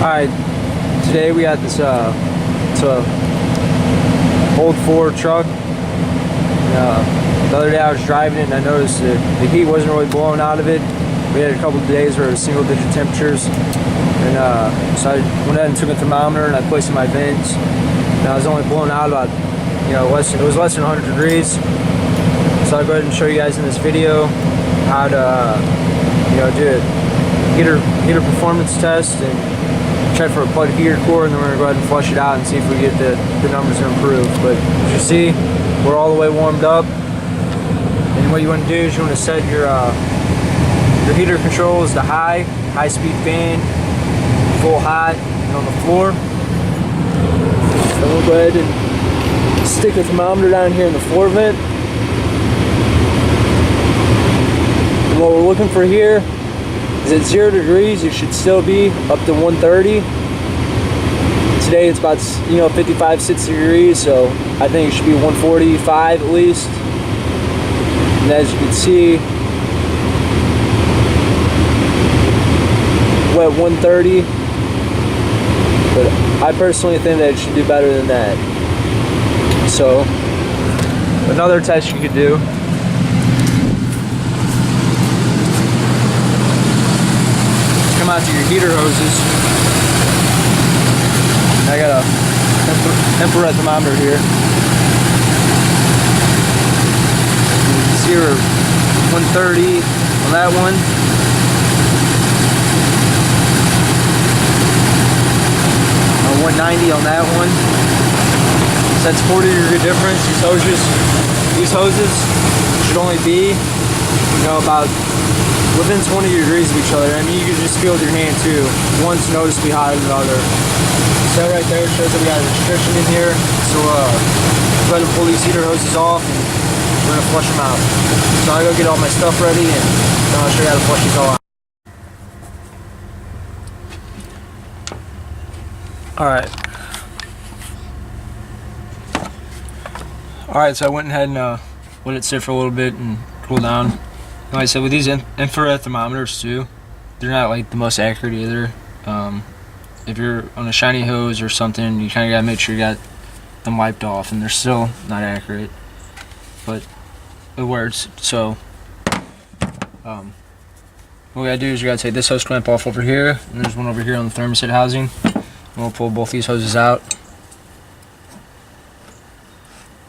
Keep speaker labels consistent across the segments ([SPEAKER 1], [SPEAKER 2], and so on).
[SPEAKER 1] Alright, today we had this it's a old Ford truck. The other day I was driving it and I noticed that the heat wasn't really blowing out of it. We had a couple of days where it was single digit temperatures, and so I went ahead and took a thermometer and I placed it in my vents, and I was only blowing out about, it was less than 100 degrees. So I'll go ahead and show you guys in this video how to do a heater performance test and check for a plugged heater core, and then we're going to go ahead and flush it out and see if we get the numbers to improve. But as you see, we're all the way warmed up, and what you want to do is you want to set your heater controls to high speed fan, full hot, and on the floor. So we'll go ahead and stick the thermometer down here in the floor vent. And what we're looking for here is at 0 degrees, it should still be up to 130. Today it's about 55, 60 degrees, so I think it should be 145 at least. And as you can see, we're at 130. But I personally think that it should do better than that. So another test you could do. Come out to your heater hoses. I got a infrared thermometer here. You can see we're 130 on that one. On 190 on that one. So that's 40-degree difference. These hoses should only be, about within 20 degrees of each other. I mean, you can just feel with your hand too. One's noticeably hotter than the other. So right there shows that we got a restriction in here. So go ahead and pull these heater hoses off, and we're gonna flush them out. So I go get all my stuff ready, and then I'll show you how to flush these all out. Alright, so I went ahead and let it sit for a little bit and cool down. Like I said, with these infrared thermometers too, they're not like the most accurate either. If you're on a shiny hose or something, you kind of gotta make sure you got them wiped off, and they're still not accurate, but it works. So what we gotta do is we gotta take this hose clamp off over here, and there's one over here on the thermostat housing. And we'll pull both these hoses out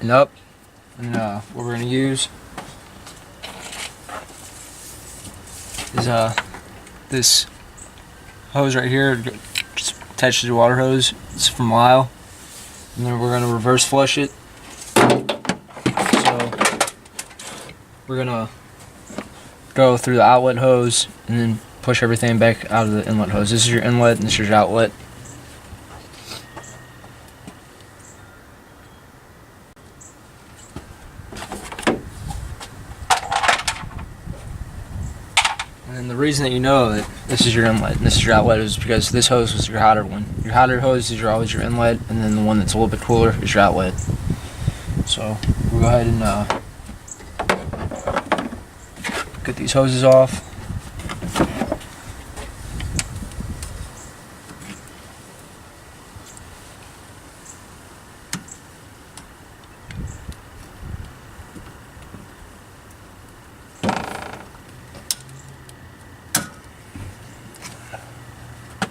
[SPEAKER 1] and up, and what we're gonna use is this hose right here, just attached to the water hose. It's from Lyle, and then we're going to reverse flush it. So we're gonna go through the outlet hose and then push everything back out of the inlet hose. This is your inlet and this is your outlet. And the reason that you know that this is your inlet and this is your outlet is because this hose was your hotter one. Your hotter hose is always your inlet, and then the one that's a little bit cooler is your outlet. So we'll go ahead and get these hoses off.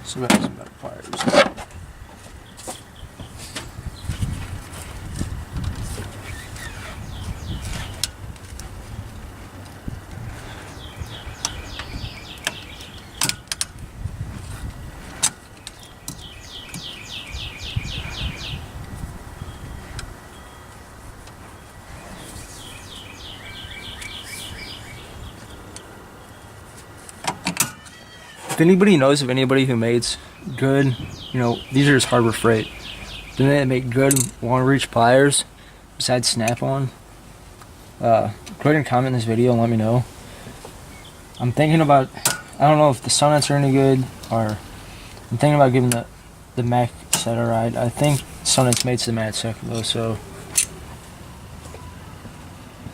[SPEAKER 1] So we have some better pliers. If anybody knows of anybody who makes good, these are just Harbor Freight, then they make good long reach pliers besides Snap-on, go ahead and comment in this video and let me know. I'm thinking about, I don't know if the Sonnets are any good, or I'm thinking about giving the Mac set a ride. I think Sonnets makes the mat set though, so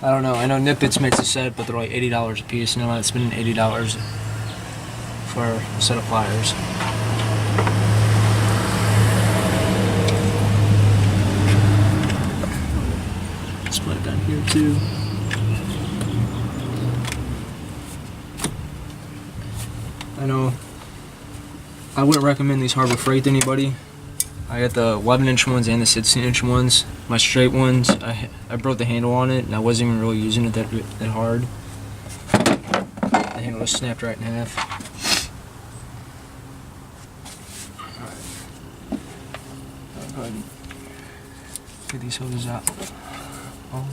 [SPEAKER 1] I don't know. I know Nippets makes a set, but they're like $80 a piece, and I'm not spending $80 for a set of pliers. too. I know I wouldn't recommend these Harbor Freight to anybody. I got the 11-inch ones and the 16-inch ones. My straight ones, I broke the handle on it, and I wasn't even really using it that hard. The handle was snapped right in half. Alright. I'll go ahead and get these hoses out. Oh.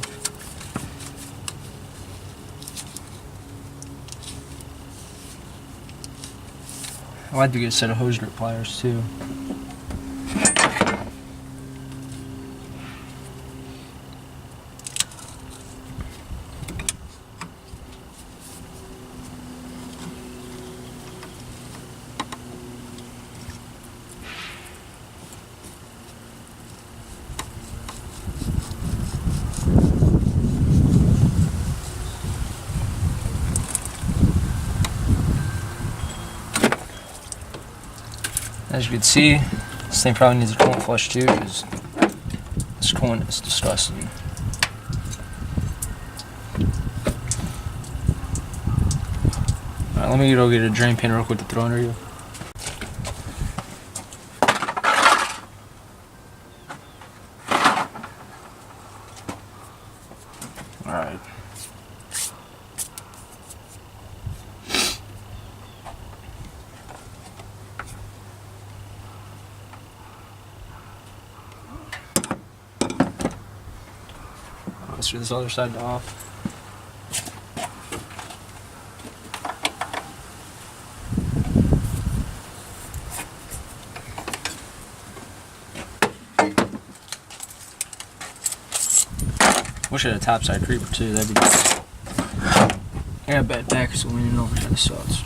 [SPEAKER 1] I like to get a set of hose grip pliers too. As you can see, this thing probably needs a coolant flush too, because this coolant is disgusting. Alright, let me go get a drain pan real quick to throw under you. Alright. Let's do this other side off. Wish I had a topside creeper too, that'd be good. I got a bad back, so leaning over kind of sucks.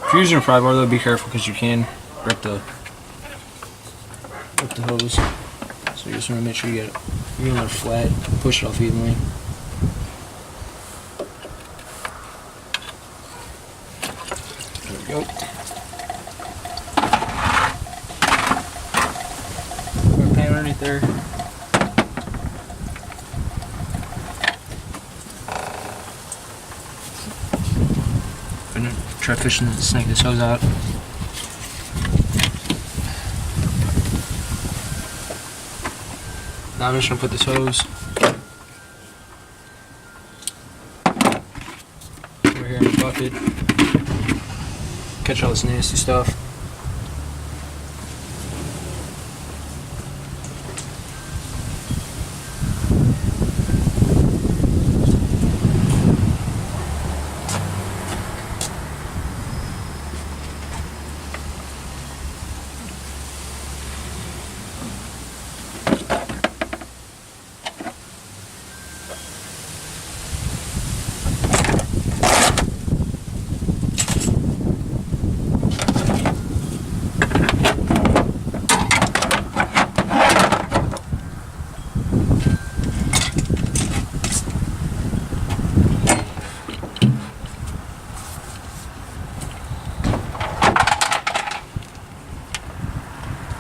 [SPEAKER 1] If you're using a pry bar though, be careful because you can rip the hose. So you just want to make sure you get it flat, push it off evenly. There we go. Put a pan underneath there. Try fishing to snake this hose out. Now I'm just going to put this hose over here in the bucket, catch all this nasty stuff.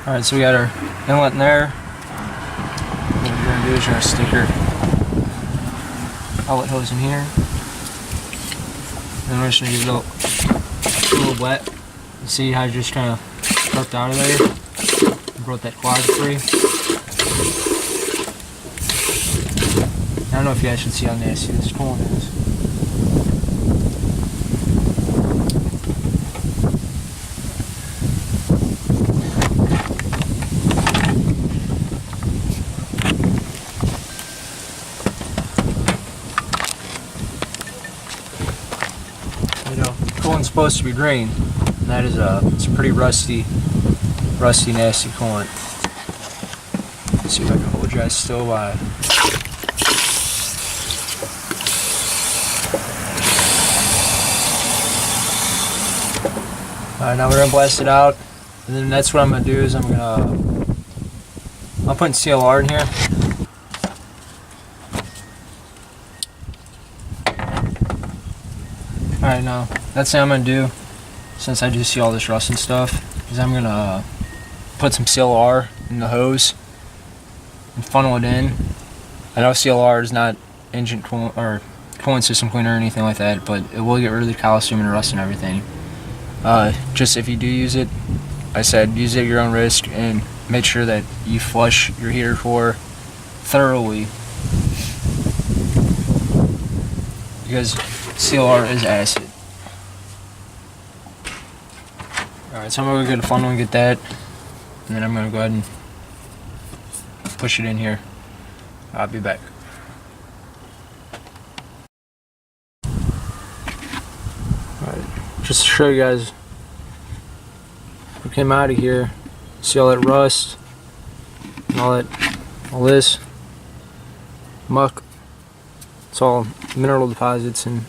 [SPEAKER 1] Alright, so we got our inlet in there. What we're going to do is you're going to stick your outlet hose in here. Then we're just going to give it a little wet. You see how you just kind of worked out of there and broke that quad free. don't know if you guys should see how nasty this corn is. You know, corn's supposed to be green, and that is it's a pretty rusty, nasty corn. Let's see if I can hold you guys still alive. Alright, now we're gonna blast it out, and then that's what I'm gonna do is I'm putting CLR in here. Alright, now that's what I'm gonna do, since I do see all this rust and stuff, is I'm gonna put some CLR in the hose and funnel it in. I know CLR is not engine coolant or coolant system cleaner or anything like that, but it will get rid of the calcium and rust and everything. Just if you do use it, I said use it at your own risk, and make sure that you flush your heater core thoroughly, because CLR is acid. Alright, so I'm going to go get a funnel and get that, and then I'm going to go ahead and push it in here. I'll be back. Alright, just to show you guys, we came out of here, see all that rust, and all this muck. It's all mineral deposits, and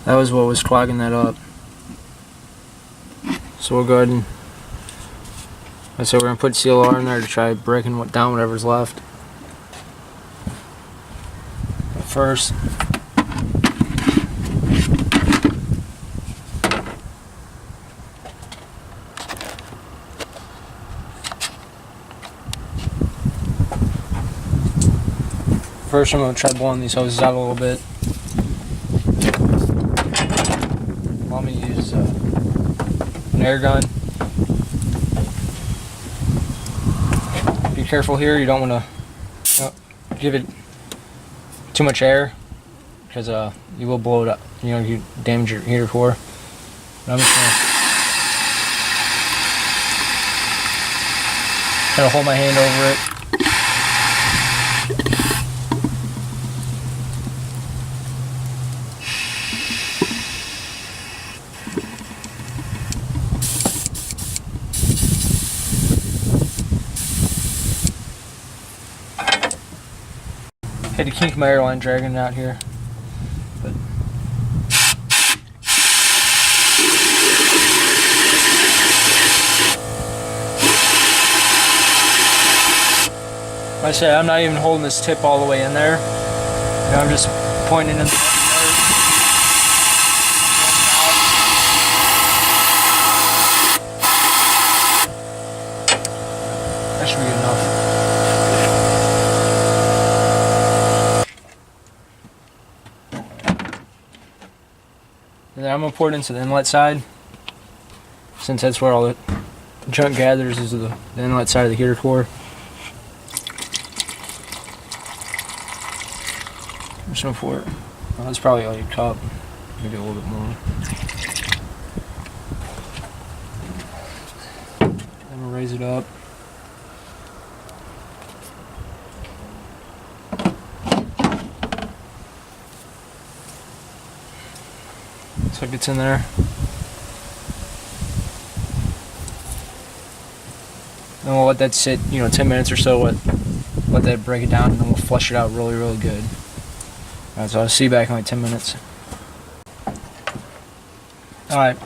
[SPEAKER 1] that was what was clogging that up. So we'll go ahead and, so we're gonna put CLR in there to try breaking down whatever's left. But first, I'm gonna try blowing these hoses out a little bit. I'm gonna use an air gun. Be careful here, you don't want to give it too much air, because you will blow it up, you damage your heater core. But I'm just gonna hold my hand over it. Had to kink my airline dragging it out here, but like I said, I'm not even holding this tip all the way in there. I'm just pointing in the that should be good enough. And then I'm going to pour it into the inlet side, since that's where all the junk gathers, is the inlet side of the heater core. I'm just going to pour it. Well, that's probably all your cup. Maybe a little bit more. I'm going to raise it up. So it gets in there. Then we'll let that sit, 10 minutes or so. Let that break it down, and then we'll flush it out really, really good. Alright, so I'll see you back in like 10 minutes. Alright,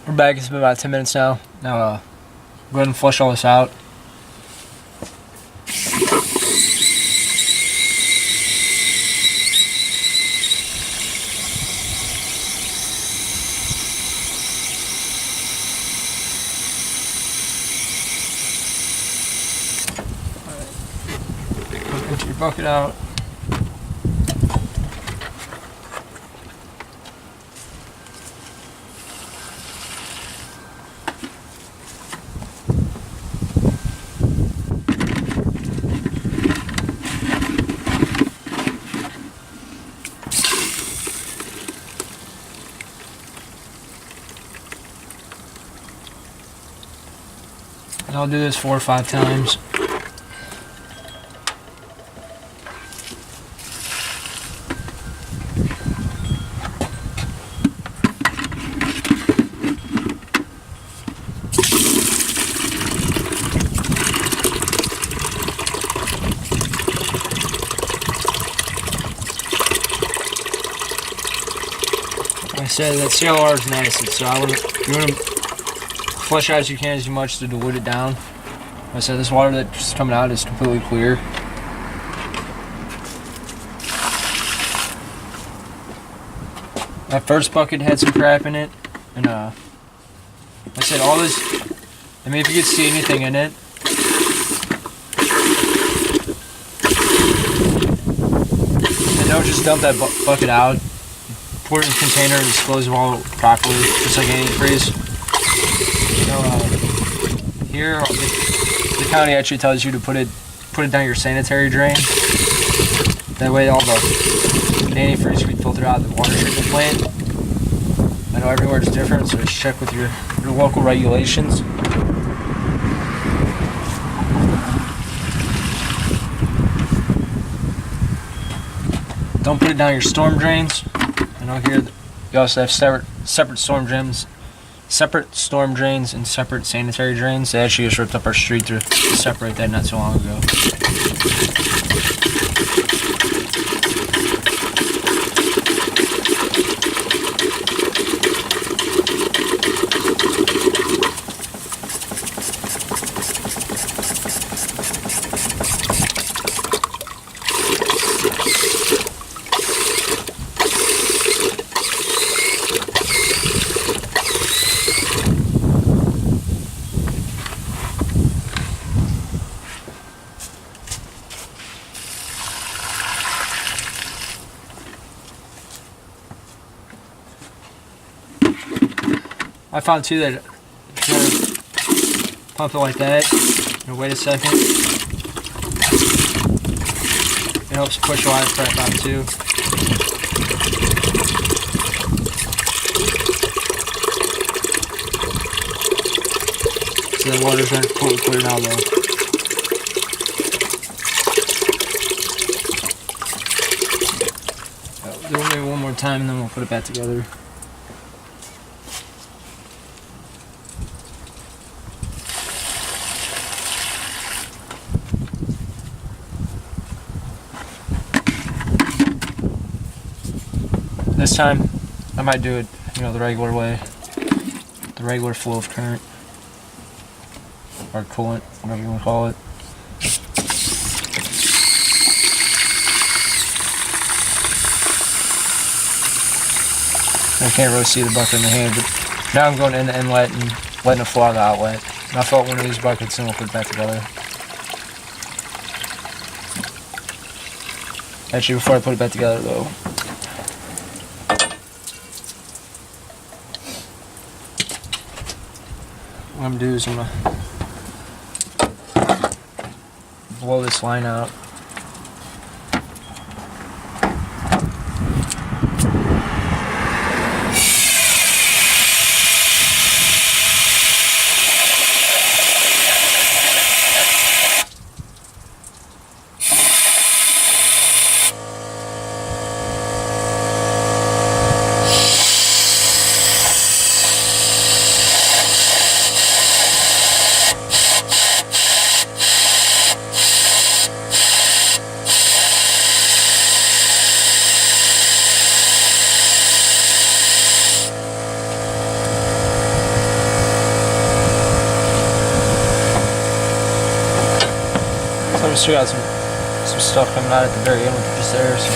[SPEAKER 1] we're back. It's been about 10 minutes now. Now, go ahead and flush all this out. Empty your bucket out. I'll do this 4 or 5 times. Like I said, that CLR is nasty, so you want to flush out as you can as much to dilute it down. Like I said, this water that's coming out is completely clear. That first bucket had some crap in it, and like I said, all this, I mean, if you could see anything in it, and don't just dump that bucket out. Pour it in a container and dispose of all properly, just like antifreeze. Here, the county actually tells you to put it down your sanitary drain. That way, all the antifreeze can be filtered out of the water treatment plant. I know everywhere is different, so just check with your local regulations. Don't put it down your storm drains. I know here you also have separate storm drains, and separate sanitary drains. They actually just ripped up our street to separate that not so long ago. I found too that if you want to pump it like that, and wait a second, it helps push a lot of crap out too. So the water's not completely clear now though. Do it maybe one more time and then we'll put it back together. This time, I might do it, the regular way, the regular flow of current, or coolant, whatever you want to call it. I can't really see the bucket in the hand, but now I'm going in the inlet and letting it flow out of the outlet. And I'll fill up one of these buckets and we'll put it back together. Actually, before I put it back together though, what I'm gonna do is I'm gonna blow this line out. We still got some stuff coming out at the very end, just there. So.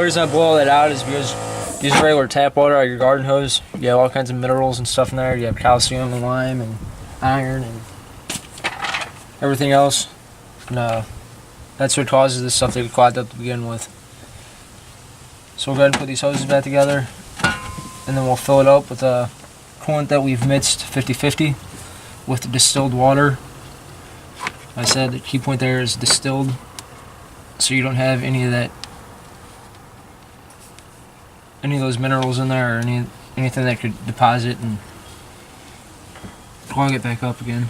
[SPEAKER 1] only reason I boil that out is because using regular tap water out of your garden hose, you have all kinds of minerals and stuff in there. You have calcium and lime and iron and everything else. And that's what causes this stuff to get clogged up to begin with. So we'll go ahead and put these hoses back together, and then we'll fill it up with a coolant that we've mixed 50-50 with the distilled water. I said the key point there is distilled, so you don't have any of those minerals in there, or anything that could deposit and clog it back up again.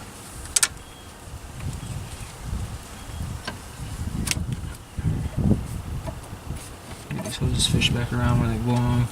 [SPEAKER 1] Get these hoses fish back around where they belong.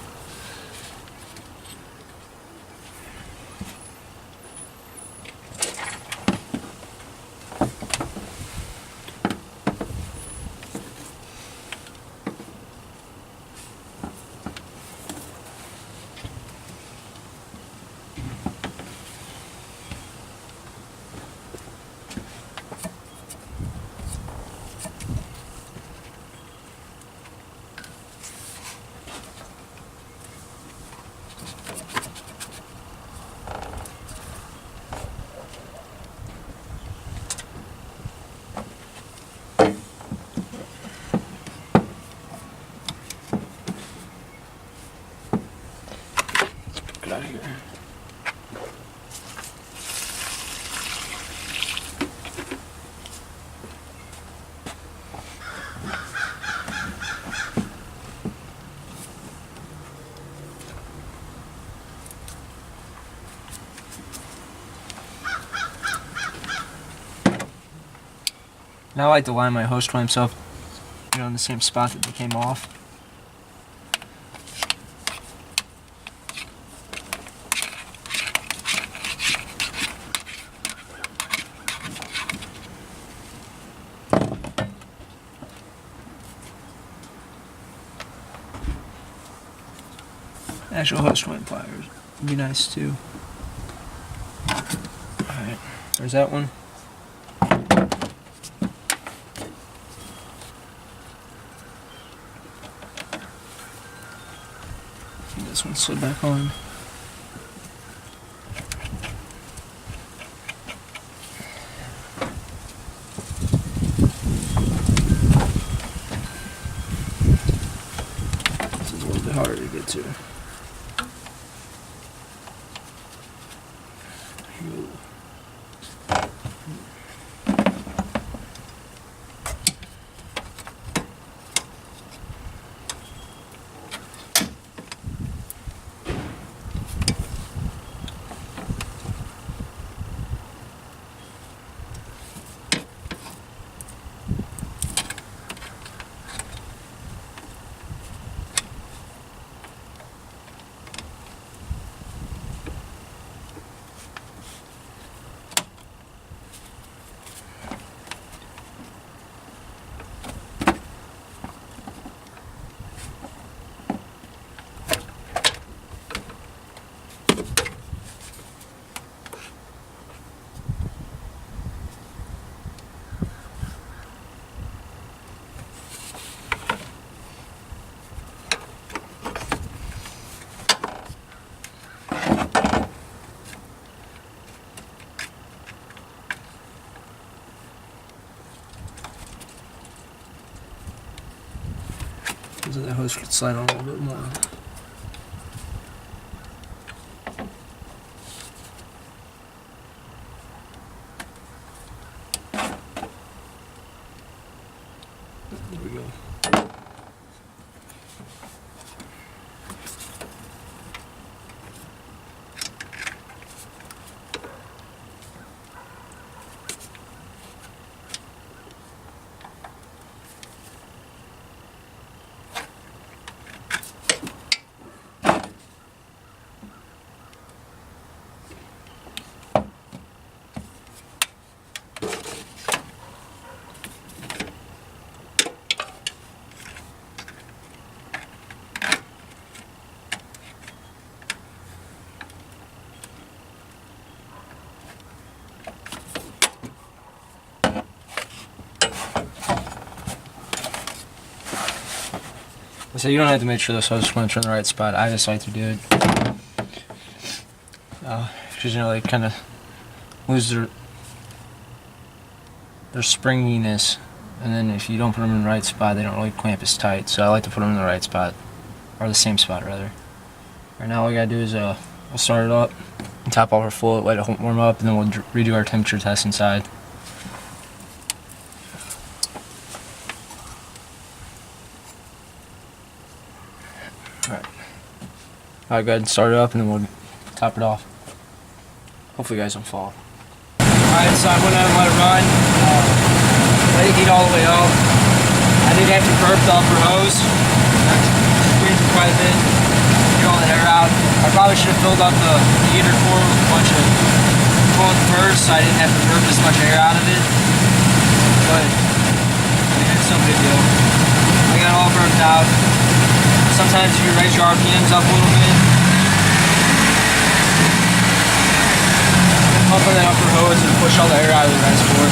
[SPEAKER 1] Get out of here. Now I like to line my hose clamps up, in the same spot that they came off. Actual hose clamp pliers would be nice too. Alright, there's that one. This one slid back on. This is a little bit harder to get to. So the hose could slide on a little bit more. There we go. So you don't have to make sure this. I just want to turn the right spot. I just like to do it. Because they kind of lose their springiness, and then if you don't put them in the right spot, they don't really clamp as tight. So I like to put them in the right spot, or the same spot rather. Right now, all we gotta do is we'll start it up, and top off our float, let it warm up, and then we'll redo our temperature test inside. Alright, go ahead and start it up, and then we'll top it off. Hopefully, you guys don't fall. Alright, so I went out and let it run. Let it heat all the way up. I did have to burp the upper hose. Squeezed it quite a bit. Get all the air out. I probably should have filled up the heater core with a bunch of coolant first, so I didn't have to burp as much air out of it. But I mean, it's no big deal. I got it all burped out. Sometimes you raise your RPMs up a little bit. Pump on that upper hose and push all the air out of the reservoir.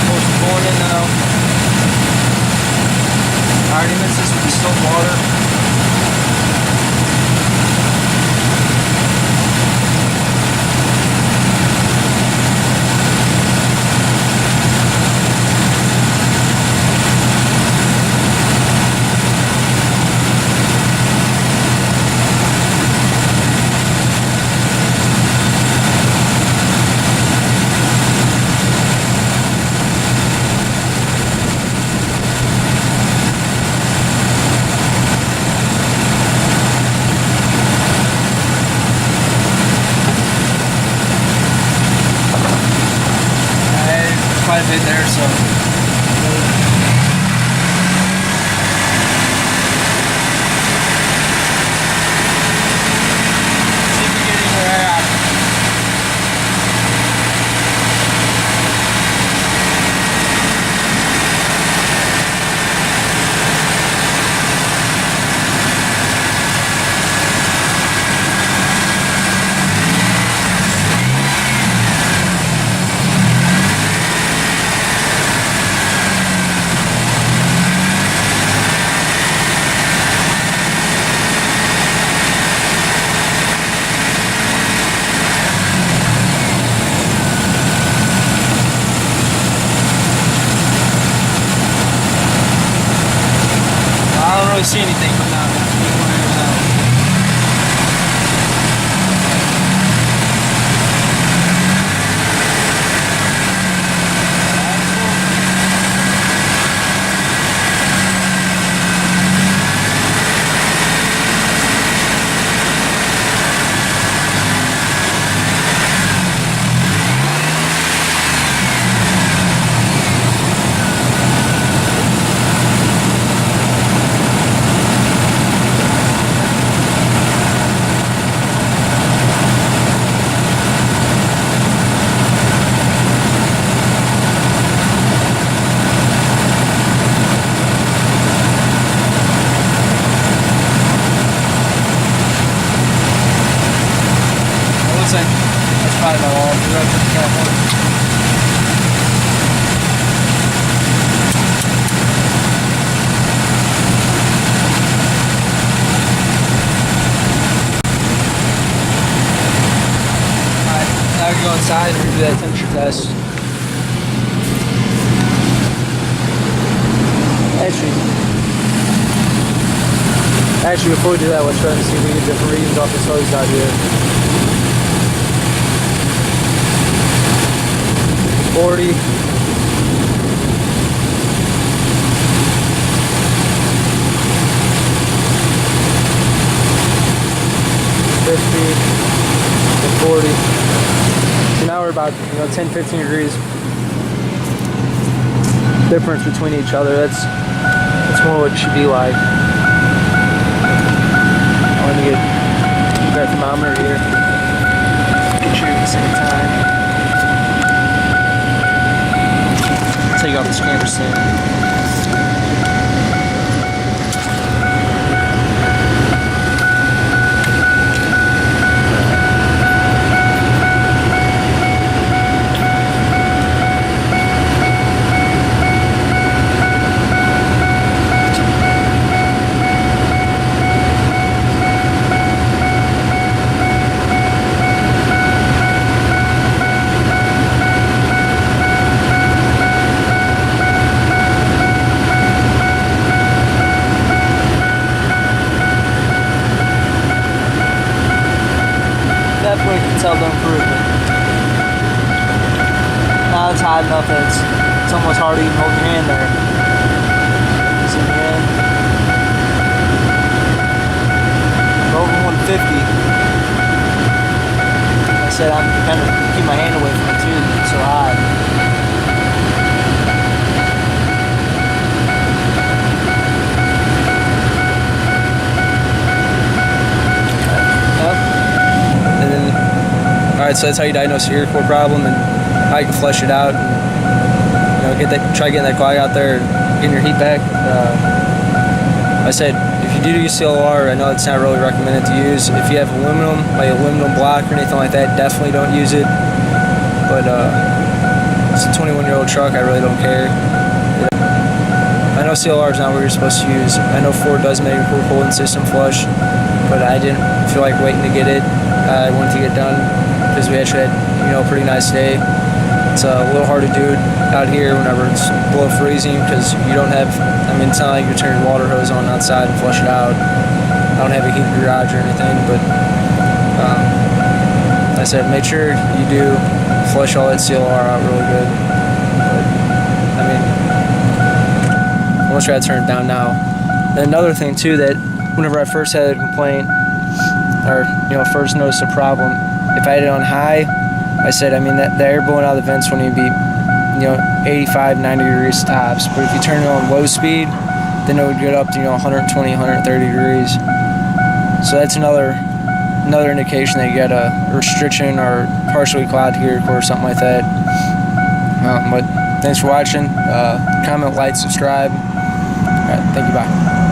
[SPEAKER 1] Hose is going in now. I already mixed this with distilled water. Quite a bit there, so see if we get any more air out. I don't really see anything from down there. That's probably about all the rest of California. Alright, now we can go inside and do that temperature test. Actually, before we do that, let's try and see if we get different readings off this hose out here. 40. 50. And 40. So now we're about 10-15 degrees difference between each other. That's more what it should be like. I want to get that thermometer here. Get you at the same time. Take off this camera stand. improvement. Now it's high enough that it's almost hard to even hold your hand there. See the end? Over 150. Like I said, I'm kind of keep my hand away from it too, it's so high. Alright, so that's how you diagnose your ear core problem and how you can flush it out and try getting that clog out there and getting your heat back. Like I said, if you do use CLR, I know it's not really recommended to use. If you have aluminum, like aluminum block or anything like that, definitely don't use it. But it's a 21-year-old truck, I really don't care. I know CLR is not what you're supposed to use. I know Ford does make a core cooling system flush, but I didn't feel like waiting to get it. I wanted to get done because we actually had a pretty nice day. It's a little hard to do out here whenever it's below freezing because you don't have, it's not like you're turning your water hose on outside and flush it out. I don't have a heated garage or anything, but like I said, make sure you do flush all that CLR out really good. But, almost try to turn it down now. And another thing too, that whenever I first had a complaint or first noticed a problem, if I had it on high, I said, that the air blowing out of the vents wouldn't even be 85, 90 degrees tops. But if you turn it on low speed, then it would get up to 120, 130 degrees. So that's another indication that you got a restriction or partially clogged ear core or something like that. But thanks for watching. Comment, like, subscribe. All right, thank you, bye.